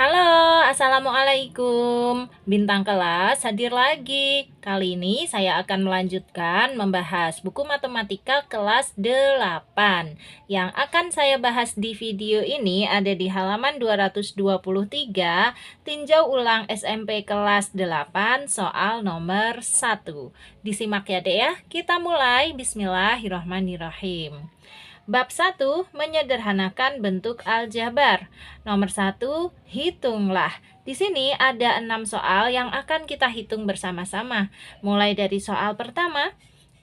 Halo, Assalamualaikum. Bintang kelas hadir lagi. Kali ini saya akan melanjutkan membahas buku matematika kelas 8. Yang akan saya bahas di video ini ada di halaman 223, tinjau ulang SMP kelas 8, soal nomor 1. Disimak ya, Dek ya. Kita mulai. Bismillahirrahmanirrahim. Bab 1, menyederhanakan bentuk aljabar. Nomor 1, hitunglah. Di sini ada 6 soal yang akan kita hitung bersama-sama. Mulai dari soal pertama,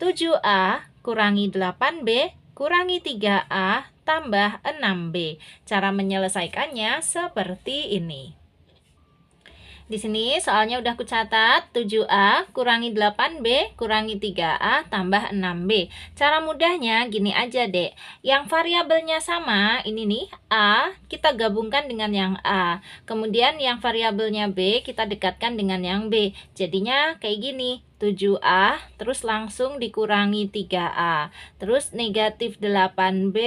7A kurangi 8B kurangi 3A tambah 6B. Cara menyelesaikannya seperti ini. Di sini soalnya udah kucatat, 7A kurangi 8B kurangi 3A tambah 6B. Cara mudahnya gini aja, Dek. Yang variabelnya sama, ini nih, A, kita gabungkan dengan yang A. Kemudian yang variabelnya B, kita dekatkan dengan yang B. Jadinya kayak gini, 7A, terus langsung dikurangi 3A. Terus negatif 8B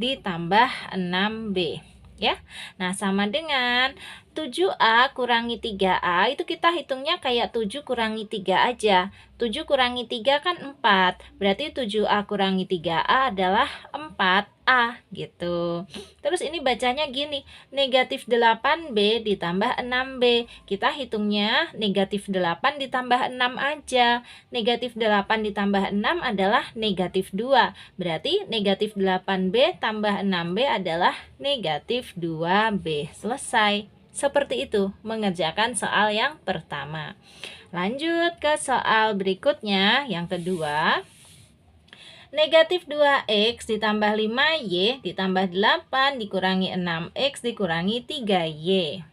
ditambah 6B. Ya, nah sama dengan 7A kurangi 3A, itu kita hitungnya kayak 7 kurangi 3 aja. 7 kurangi 3 kan 4, berarti 7A kurangi 3A adalah 4A gitu. Terus ini bacanya gini, negatif 8B ditambah 6B. Kita hitungnya negatif 8 ditambah 6 aja. Negatif 8 ditambah 6 adalah negatif 2. Berarti negatif 8B tambah 6B adalah negatif 2B. Selesai. Seperti itu mengerjakan soal yang pertama. Lanjut ke soal berikutnya, yang kedua. Negatif 2x ditambah 5y ditambah 8 dikurangi 6x dikurangi 3y.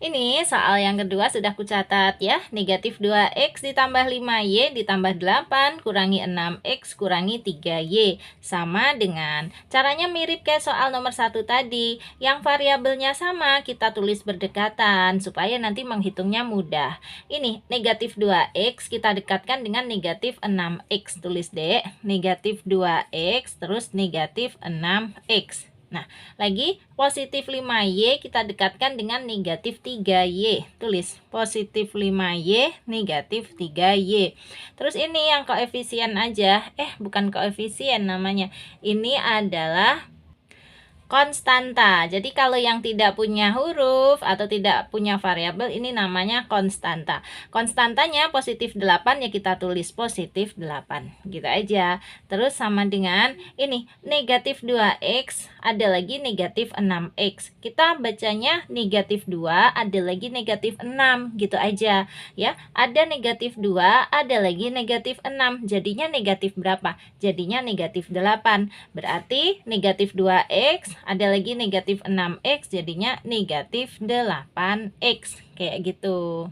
Ini soal yang kedua sudah kucatat ya. Negatif 2x ditambah 5y ditambah 8 kurangi 6x kurangi 3y. Sama dengan, caranya mirip kayak soal nomor 1 tadi. Yang variabelnya sama, kita tulis berdekatan supaya nanti menghitungnya mudah. Ini negatif 2x kita dekatkan dengan negatif 6x. Tulis deh, negatif 2x terus negatif 6x. Nah, lagi positif 5y kita dekatkan dengan negatif 3y. Tulis positif 5y, negatif 3y. Terus ini yang koefisien aja. Bukan koefisien namanya. Ini adalah konstanta. Jadi kalau yang tidak punya huruf atau tidak punya variabel, ini namanya konstanta. Konstantanya positif 8 ya kita tulis positif 8. Gitu aja. Terus sama dengan ini negatif 2x, ada lagi negatif 6x. Kita bacanya negatif 2, ada lagi negatif 6. Gitu aja ya. Ada negatif 2, ada lagi negatif 6. Jadinya negatif berapa? Jadinya negatif 8. Berarti negatif 2x, ada lagi negatif 6x, jadinya negatif 8x. Kayak gitu.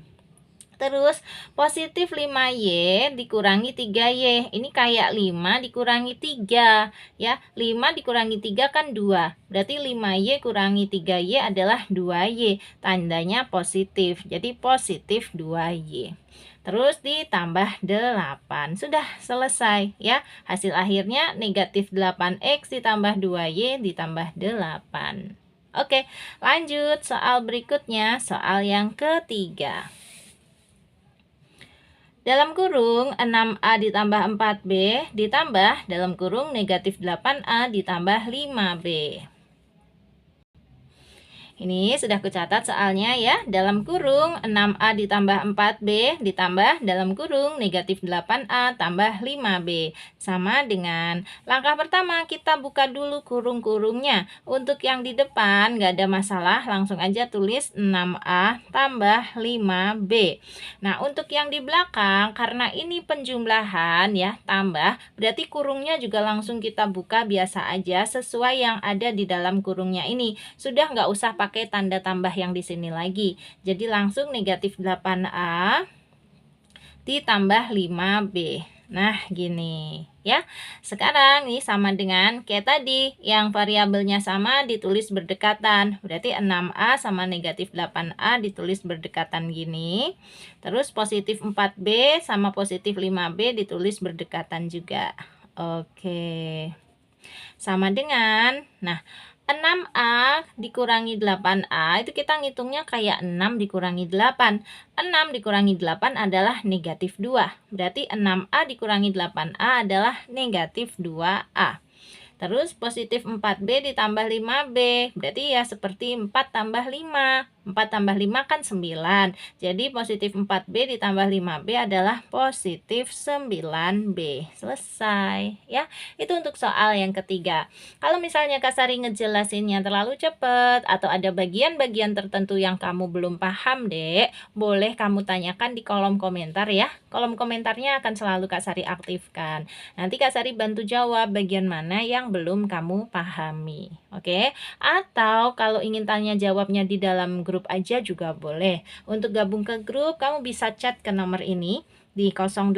Terus positif 5y dikurangi 3y. Ini kayak 5 dikurangi 3 ya. 5 dikurangi 3 kan 2. Berarti 5y kurangi 3y adalah 2y. Tandanya positif. Jadi positif 2y. Terus ditambah 8. Sudah selesai ya. Hasil akhirnya negatif 8x ditambah 2y ditambah 8. Oke, lanjut soal berikutnya, soal yang ketiga. Dalam kurung 6A ditambah 4B ditambah dalam kurung negatif 8A ditambah 5B. Ini sudah kucatat soalnya ya. Dalam kurung 6A ditambah 4B ditambah dalam kurung negatif 8A tambah 5B. Sama dengan langkah pertama, kita buka dulu kurung-kurungnya. Untuk yang di depan nggak ada masalah, langsung aja tulis 6A tambah 5B. Nah, untuk yang di belakang, karena ini penjumlahan ya, tambah, berarti kurungnya juga langsung kita buka biasa aja sesuai yang ada di dalam kurungnya ini. Sudah nggak usah pakai tanda tambah yang di sini lagi. Jadi langsung negatif 8A ditambah 5B. Nah, gini ya. Sekarang ini sama dengan kayak tadi, yang variabelnya sama ditulis berdekatan. Berarti 6A sama negatif 8A ditulis berdekatan gini. Terus positif 4B sama positif 5B ditulis berdekatan juga. Oke. Sama dengan, nah, 6A dikurangi 8A itu kita ngitungnya kayak 6 dikurangi 8. 6 dikurangi 8 adalah negatif 2. Berarti 6A dikurangi 8A adalah negatif 2A. Terus positif 4B ditambah 5B. Berarti ya seperti 4 tambah 5. 4 tambah 5 kan 9. Jadi positif 4B ditambah 5B adalah positif 9B. Selesai ya. Itu untuk soal yang ketiga. Kalau misalnya Kak Sari ngejelasinnya terlalu cepat atau ada bagian-bagian tertentu yang kamu belum paham, Dek, boleh kamu tanyakan di kolom komentar ya. Kolom komentarnya akan selalu Kak Sari aktifkan. Nanti Kak Sari bantu jawab bagian mana yang belum kamu pahami. Oke? Atau kalau ingin tanya jawabnya di dalam grup aja juga boleh. Untuk gabung ke grup, kamu bisa chat ke nomor ini di 081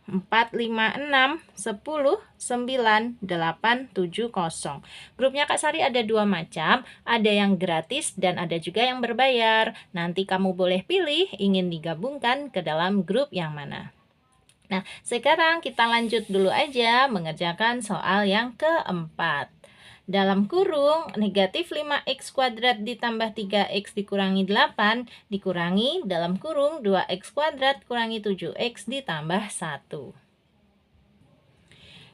456 10 9870. Grupnya Kak Sari ada 2 macam, ada yang gratis dan ada juga yang berbayar. Nanti kamu boleh pilih ingin digabungkan ke dalam grup yang mana. Nah, sekarang kita lanjut dulu aja mengerjakan soal yang keempat. Dalam kurung, negatif 5x kuadrat ditambah 3x dikurangi 8 dikurangi dalam kurung 2x kuadrat kurangi 7x ditambah 1.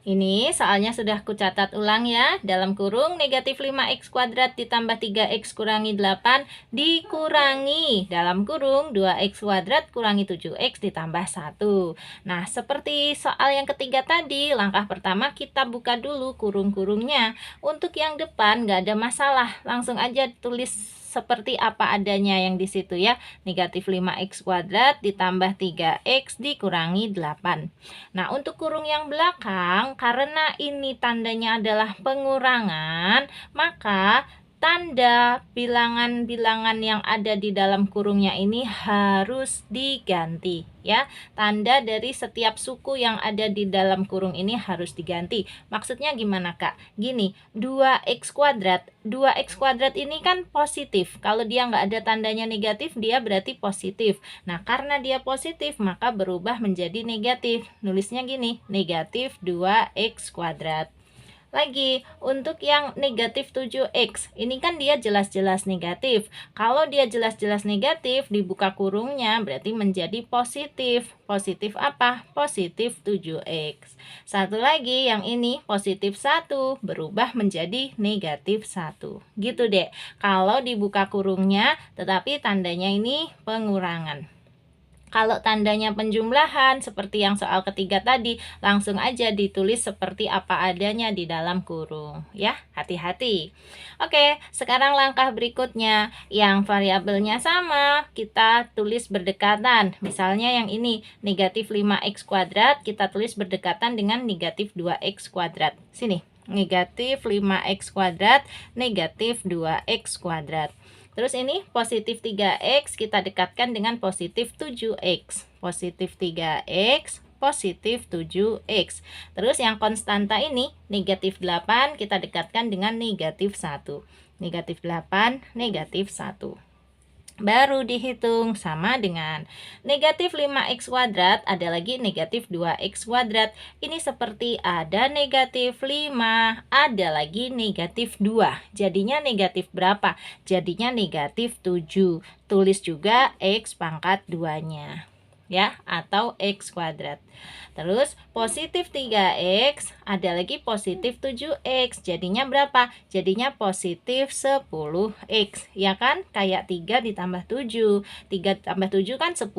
Ini soalnya sudah kucatat ulang ya. Dalam kurung negatif 5x kuadrat ditambah 3x kurangi 8 dikurangi dalam kurung 2x kuadrat kurangi 7x ditambah 1. Nah, seperti soal yang ketiga tadi, langkah pertama kita buka dulu kurung-kurungnya. Untuk yang depan nggak ada masalah, langsung aja tulis seperti apa adanya yang di situ ya. Negatif 5x kuadrat ditambah 3x dikurangi 8. Nah, untuk kurung yang belakang, karena ini tandanya adalah pengurangan, maka tanda bilangan-bilangan yang ada di dalam kurungnya ini harus diganti ya. Tanda dari setiap suku yang ada di dalam kurung ini harus diganti. Maksudnya gimana, Kak? Gini, 2x kuadrat. 2x kuadrat ini kan positif. Kalau dia nggak ada tandanya negatif, dia berarti positif. Nah, karena dia positif, maka berubah menjadi negatif. Nulisnya gini, negatif 2x kuadrat. Lagi, untuk yang negatif 7x, ini kan dia jelas-jelas negatif. Kalau dia jelas-jelas negatif, dibuka kurungnya berarti menjadi positif. Positif apa? Positif 7x. Satu lagi, yang ini positif 1, berubah menjadi negatif 1. Gitu deh, kalau dibuka kurungnya, tetapi tandanya ini pengurangan. Kalau tandanya penjumlahan seperti yang soal ketiga tadi, langsung aja ditulis seperti apa adanya di dalam kurung ya. Hati-hati. Oke, sekarang langkah berikutnya, yang variabelnya sama kita tulis berdekatan. Misalnya yang ini negatif 5x kuadrat, kita tulis berdekatan dengan negatif 2x kuadrat. Sini, negatif 5x kuadrat, negatif 2x kuadrat. Terus ini positif 3x kita dekatkan dengan positif 7x. Positif 3x, positif 7x. Terus yang konstanta ini negatif 8 kita dekatkan dengan negatif 1. Negatif 8, negatif 1. Baru dihitung sama dengan negatif 5x kuadrat, ada lagi negatif 2x kuadrat. Ini seperti ada negatif 5, ada lagi negatif 2. Jadinya negatif berapa? Jadinya negatif 7. Tulis juga x pangkat 2-nya. Ya, atau x kuadrat. Terus positif 3x, ada lagi positif 7x. Jadinya berapa? Jadinya positif 10x. Ya kan? Kayak 3 ditambah 7. 3 tambah 7 kan 10.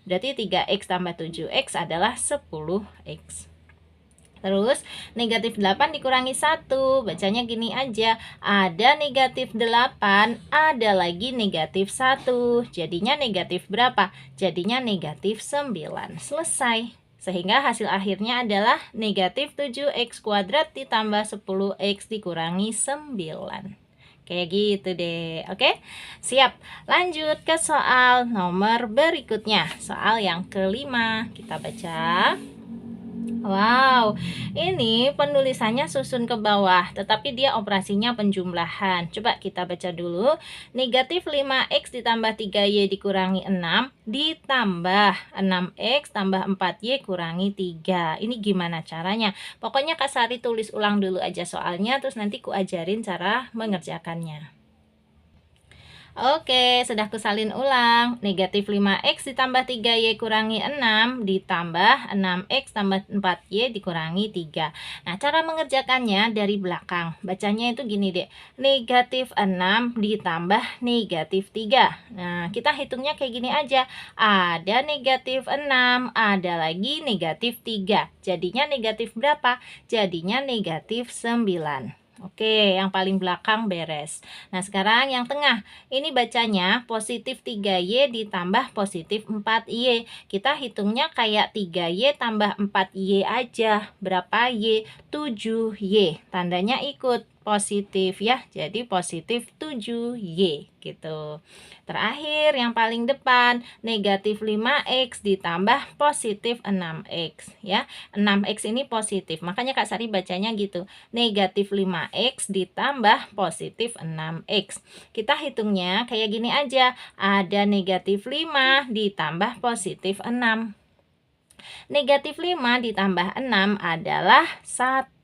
Berarti 3x tambah 7x adalah 10x. Terus negatif 8 dikurangi 1, bacanya gini aja, ada negatif 8, ada lagi negatif 1, jadinya negatif berapa? Jadinya negatif 9, selesai. Sehingga hasil akhirnya adalah negatif 7x kuadrat ditambah 10x dikurangi 9. Kayak gitu deh, oke? Siap, lanjut ke soal nomor berikutnya. Soal yang kelima, kita baca. Wow, ini penulisannya susun ke bawah, tetapi dia operasinya penjumlahan. Coba kita baca dulu. Negatif 5x ditambah 3y dikurangi 6 ditambah 6x tambah 4y kurangi 3. Ini gimana caranya? Pokoknya Kak Sari tulis ulang dulu aja soalnya, terus nanti ku ajarin cara mengerjakannya. Oke, sudah kusalin ulang. Negatif 5x ditambah 3y kurangi 6 ditambah 6x tambah 4y dikurangi 3. Nah, cara mengerjakannya dari belakang. Bacanya itu gini deh. Negatif 6 ditambah negatif 3. Nah, kita hitungnya kayak gini aja. Ada negatif 6, ada lagi negatif 3. Jadinya negatif berapa? Jadinya negatif 9. Oke, yang paling belakang beres. Nah, sekarang yang tengah. Ini bacanya positif 3y ditambah positif 4y. Kita hitungnya kayak 3y tambah 4y aja. Berapa y? 7y. Tandanya ikut positif ya. Jadi positif 7y gitu. Terakhir yang paling depan, negatif 5x ditambah positif 6x ya. 6x ini positif. Makanya Kak Sari bacanya gitu. Negatif 5x ditambah positif 6x. Kita hitungnya kayak gini aja. Ada negatif 5 ditambah positif 6. Negatif 5 ditambah 6 adalah 1.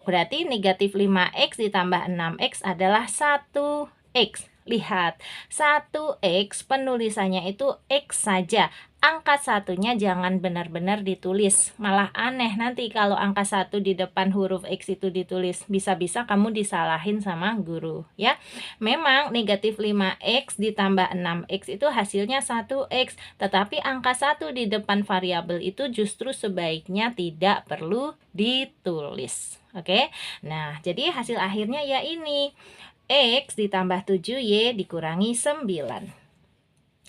Berarti negatif 5x ditambah 6x adalah 1x. Lihat, 1x penulisannya itu x saja. Angka satunya jangan benar-benar ditulis. Malah aneh nanti kalau angka 1 di depan huruf x itu ditulis. Bisa-bisa kamu disalahin sama guru ya. Memang negatif 5x ditambah 6x itu hasilnya 1x. Tetapi angka 1 di depan variabel itu justru sebaiknya tidak perlu ditulis. Oke. Nah, jadi hasil akhirnya ya ini. X ditambah 7y dikurangi 9.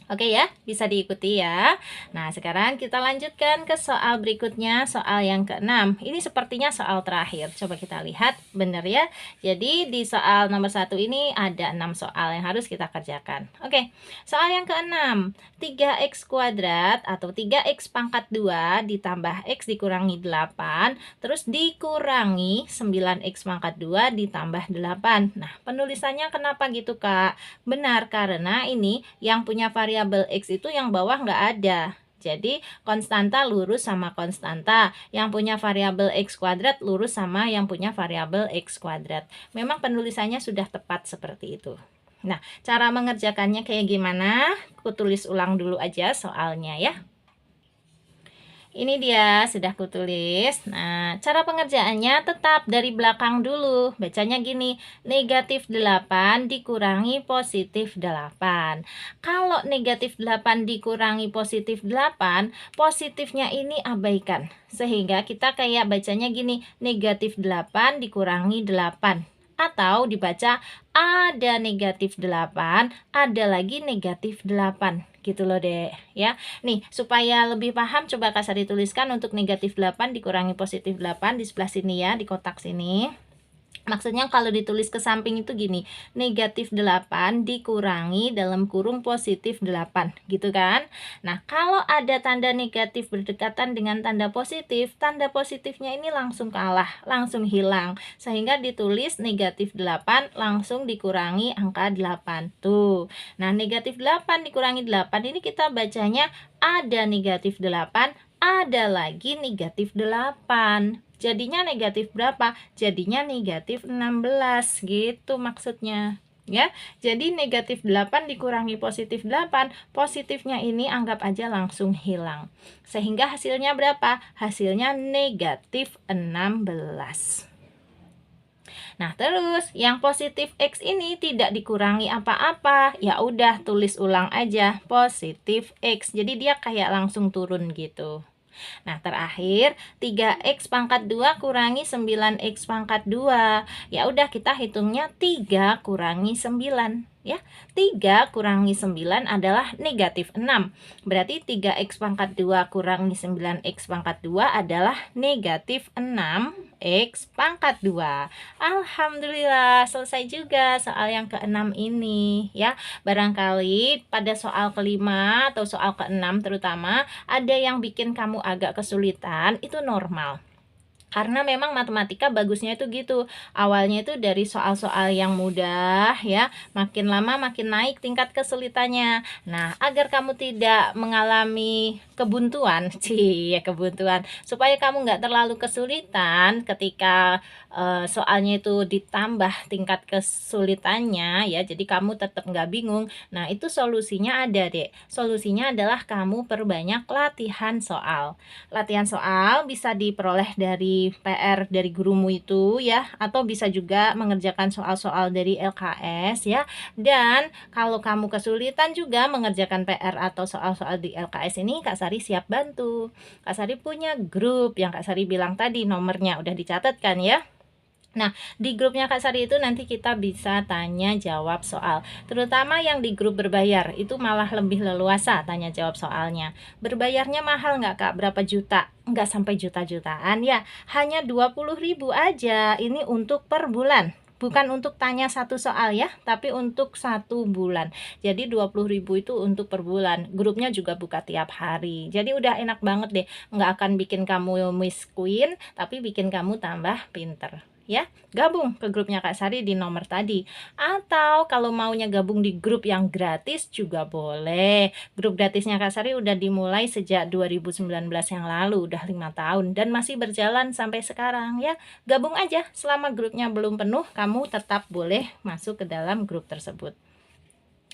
Oke ya, bisa diikuti ya. Nah, sekarang kita lanjutkan ke soal berikutnya, soal yang ke-6. Ini sepertinya soal terakhir. Coba kita lihat, benar ya. Jadi di soal nomor 1 ini ada 6 soal yang harus kita kerjakan. Oke, soal yang ke-6. 3x kuadrat atau 3x pangkat 2 ditambah x dikurangi 8, terus dikurangi 9x pangkat 2 ditambah 8. Nah, penulisannya kenapa gitu, Kak? Benar, karena ini yang punya variabel x itu yang bawah nggak ada. Jadi konstanta lurus sama konstanta. Yang punya variabel x kuadrat lurus sama yang punya variabel x kuadrat. Memang penulisannya sudah tepat seperti itu. Nah, cara mengerjakannya kayak gimana? Aku tulis ulang dulu aja soalnya ya. Ini dia, sudah kutulis. Nah, cara pengerjaannya tetap dari belakang dulu. Bacanya gini, negatif 8 dikurangi positif 8. Kalau negatif 8 dikurangi positif 8, positifnya ini abaikan. Sehingga kita kayak bacanya gini, negatif 8 dikurangi 8. Atau dibaca ada negatif 8, ada lagi negatif 8. Gitu loh dek ya. Nih supaya lebih paham coba Kak Sari tuliskan untuk negatif 8 dikurangi positif 8 di sebelah sini ya, di kotak sini. Maksudnya kalau ditulis ke samping itu gini, negatif 8 dikurangi dalam kurung positif 8, gitu kan? Nah, kalau ada tanda negatif berdekatan dengan tanda positifnya ini langsung kalah, langsung hilang. Sehingga ditulis negatif 8 langsung dikurangi angka 8. Tuh, nah negatif 8 dikurangi 8 ini kita bacanya ada negatif 8, ada lagi negatif 8. Jadinya negatif berapa? Jadinya negatif 16 gitu maksudnya ya. Jadi negatif 8 dikurangi positif 8, positifnya ini anggap aja langsung hilang. Sehingga hasilnya berapa? Hasilnya negatif 16. Nah, terus yang positif X ini tidak dikurangi apa-apa. Ya udah tulis ulang aja positif X. Jadi dia kayak langsung turun gitu. Nah, terakhir 3x pangkat 2 kurangi 9x pangkat 2. Ya udah kita hitungnya 3 kurangi 9 ya. 3 kurangi 9 adalah negatif 6. Berarti 3x pangkat 2 kurangi 9x pangkat 2 adalah negatif 6x pangkat 2. Alhamdulillah, selesai juga soal yang ke-6 ini ya. Barangkali pada soal kelima atau soal ke-6 terutama ada yang bikin kamu agak kesulitan, itu normal. Karena memang matematika bagusnya itu gitu. Awalnya itu dari soal-soal yang mudah ya, makin lama makin naik tingkat kesulitannya. Nah, agar kamu tidak mengalami kebuntuan, kebuntuan, supaya kamu nggak terlalu kesulitan ketika soalnya itu ditambah tingkat kesulitannya ya, jadi kamu tetap nggak bingung. Nah, itu solusinya ada, Dek. Solusinya adalah kamu perbanyak latihan soal. Latihan soal bisa diperoleh dari PR dari gurumu itu ya, atau bisa juga mengerjakan soal-soal dari LKS ya. Dan kalau kamu kesulitan juga mengerjakan PR atau soal-soal di LKS ini, Kak Sari siap bantu. Kak Sari punya grup yang Kak Sari bilang tadi, nomornya udah dicatat kan ya. Nah, di grupnya Kak Sari itu nanti kita bisa tanya jawab soal. Terutama yang di grup berbayar, itu malah lebih leluasa tanya jawab soalnya. Berbayarnya mahal nggak Kak? Berapa juta? Nggak sampai juta-jutaan ya. Hanya 20.000 aja. Ini untuk per bulan. Bukan untuk tanya satu soal ya, tapi untuk 1 bulan. Jadi 20.000 itu untuk per bulan. Grupnya juga buka tiap hari. Jadi udah enak banget deh. Nggak akan bikin kamu miss queen, tapi bikin kamu tambah pinter. Ya, gabung ke grupnya Kak Sari di nomor tadi. Atau kalau maunya gabung di grup yang gratis juga boleh. Grup gratisnya Kak Sari udah dimulai sejak 2019 yang lalu, udah 5 tahun dan masih berjalan sampai sekarang ya. Gabung aja, selama grupnya belum penuh, kamu tetap boleh masuk ke dalam grup tersebut.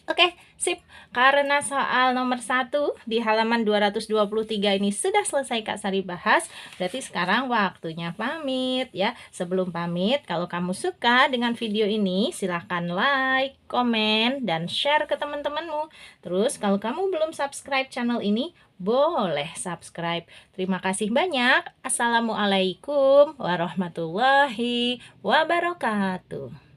Oke, sip. Karena soal nomor 1 di halaman 223 ini sudah selesai Kak Sari bahas, berarti sekarang waktunya pamit ya. Sebelum pamit, kalau kamu suka dengan video ini, silahkan like, komen, dan share ke teman-temanmu. Terus kalau kamu belum subscribe channel ini, boleh subscribe. Terima kasih banyak. Assalamualaikum warahmatullahi wabarakatuh.